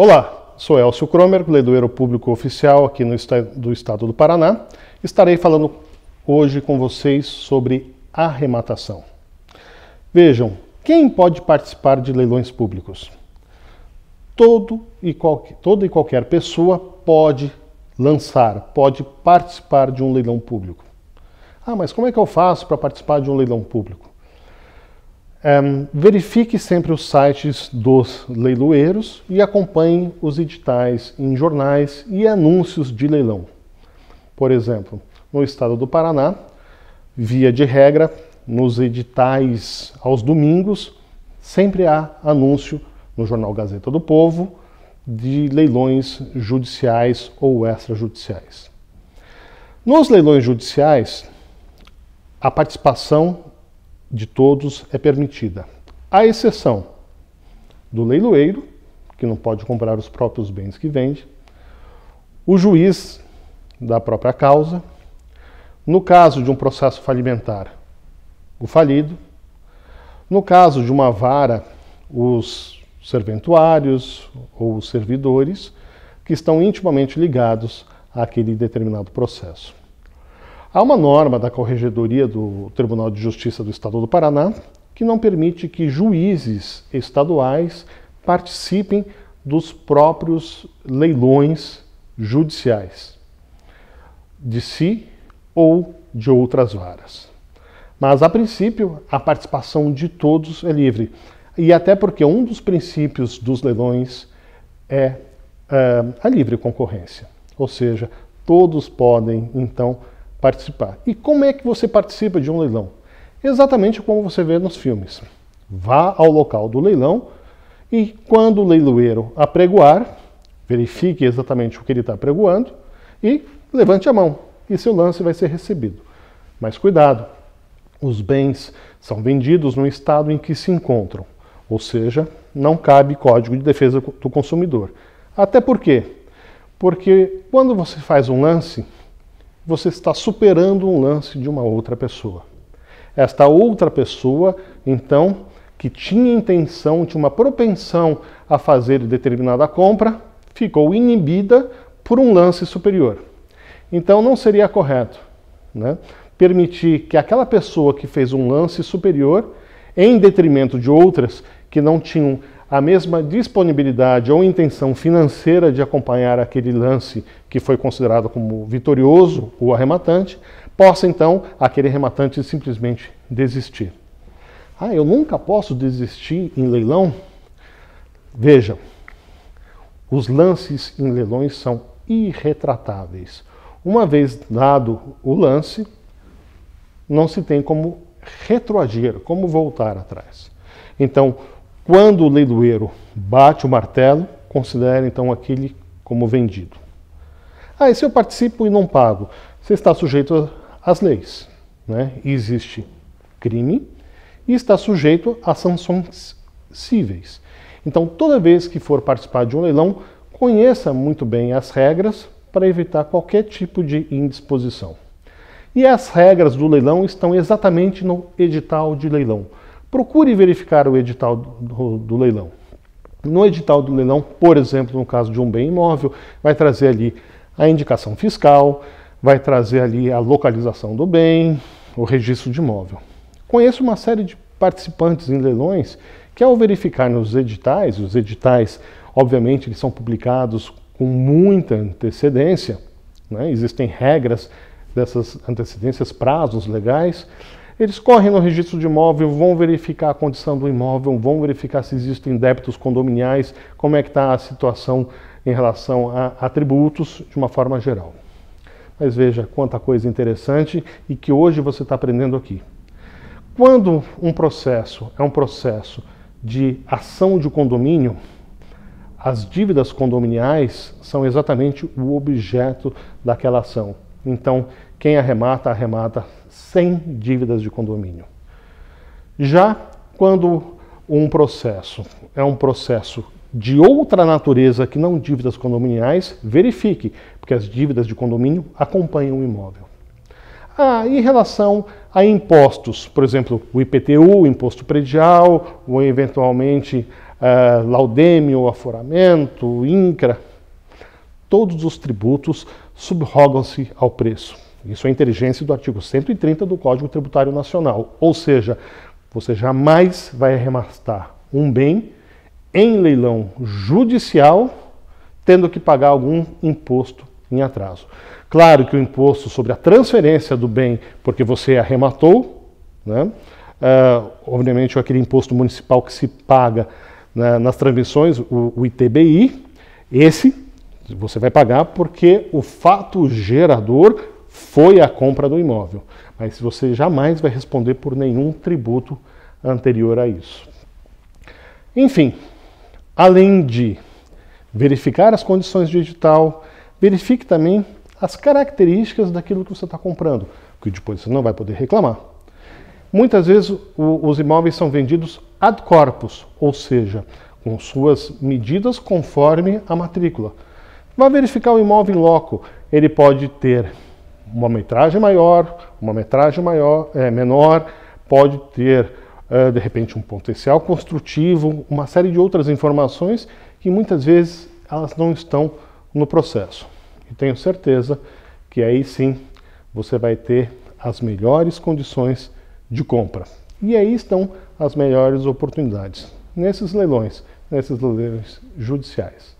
Olá, sou Elcio Kromer, leiloeiro público oficial aqui do estado do Paraná. Estarei falando hoje com vocês sobre arrematação. Vejam, quem pode participar de leilões públicos? Toda e qualquer pessoa pode lançar, pode participar de um leilão público. Ah, mas como é que eu faço para participar de um leilão público? Verifique sempre os sites dos leiloeiros e acompanhe os editais em jornais e anúncios de leilão. Por exemplo, no estado do Paraná, via de regra, nos editais aos domingos, sempre há anúncio no jornal Gazeta do Povo de leilões judiciais ou extrajudiciais. Nos leilões judiciais, a participação de todos é permitida, à exceção do leiloeiro, que não pode comprar os próprios bens que vende, o juiz da própria causa, no caso de um processo falimentar, o falido, no caso de uma vara, os serventuários ou os servidores que estão intimamente ligados àquele determinado processo. Há uma norma da Corregedoria do Tribunal de Justiça do Estado do Paraná que não permite que juízes estaduais participem dos próprios leilões judiciais, de si ou de outras varas. Mas, a princípio, a participação de todos é livre. E até porque um dos princípios dos leilões é a livre concorrência. Ou seja, todos podem, então, participar. E como é que você participa de um leilão? Exatamente como você vê nos filmes. Vá ao local do leilão e, quando o leiloeiro apregoar, verifique exatamente o que ele está apregoando e levante a mão. E seu lance vai ser recebido. Mas cuidado, os bens são vendidos no estado em que se encontram. Ou seja, não cabe Código de Defesa do Consumidor. Até por quê? Porque quando você faz um lance, você está superando um lance de uma outra pessoa. Esta outra pessoa, então, que tinha intenção, tinha uma propensão a fazer determinada compra, ficou inibida por um lance superior. Então não seria correto, né, permitir que aquela pessoa que fez um lance superior, em detrimento de outras que não tinham a mesma disponibilidade ou intenção financeira de acompanhar aquele lance que foi considerado como vitorioso, o arrematante, possa então aquele arrematante simplesmente desistir. Ah, eu nunca posso desistir em leilão? Veja, os lances em leilões são irretratáveis. Uma vez dado o lance, não se tem como retroagir, como voltar atrás. Então, quando o leiloeiro bate o martelo, considere então aquele como vendido. Ah, e se eu participo e não pago? Você está sujeito às leis, né? Existe crime e está sujeito a sanções cíveis. Então, toda vez que for participar de um leilão, conheça muito bem as regras para evitar qualquer tipo de indisposição. E as regras do leilão estão exatamente no edital de leilão. Procure verificar o edital do leilão. No edital do leilão, por exemplo, no caso de um bem imóvel, vai trazer ali a indicação fiscal, vai trazer ali a localização do bem, o registro de imóvel. Conheço uma série de participantes em leilões que, ao verificar nos editais, os editais, obviamente, eles são publicados com muita antecedência, né? Existem regras dessas antecedências, prazos legais. Eles correm no registro de imóvel, vão verificar a condição do imóvel, vão verificar se existem débitos condominiais, como é que está a situação em relação a tributos, de uma forma geral. Mas veja quanta coisa interessante e que hoje você está aprendendo aqui. Quando um processo é um processo de ação de condomínio, as dívidas condominiais são exatamente o objeto daquela ação. Então, quem arremata, arremata sem dívidas de condomínio. Já quando um processo é um processo de outra natureza que não dívidas condominiais, verifique, porque as dívidas de condomínio acompanham o imóvel. Em relação a impostos, por exemplo, o IPTU, o imposto predial, ou eventualmente laudêmio, aforamento, INCRA, todos os tributos subrogam-se ao preço. Isso é a inteligência do artigo 130 do Código Tributário Nacional. Ou seja, você jamais vai arrematar um bem em leilão judicial tendo que pagar algum imposto em atraso. Claro que o imposto sobre a transferência do bem, porque você arrematou, né? Obviamente aquele imposto municipal que se paga, né, nas transmissões, o ITBI, esse você vai pagar porque o fato gerador foi a compra do imóvel. Mas você jamais vai responder por nenhum tributo anterior a isso. Enfim, além de verificar as condições de edital, verifique também as características daquilo que você está comprando, que depois você não vai poder reclamar. Muitas vezes os imóveis são vendidos ad corpus, ou seja, com suas medidas conforme a matrícula. Vá verificar o imóvel em loco. Ele pode ter uma metragem maior, uma metragem menor, pode ter, de repente, um potencial construtivo, uma série de outras informações que muitas vezes elas não estão no processo. E tenho certeza que aí sim você vai ter as melhores condições de compra. E aí estão as melhores oportunidades, nesses leilões judiciais.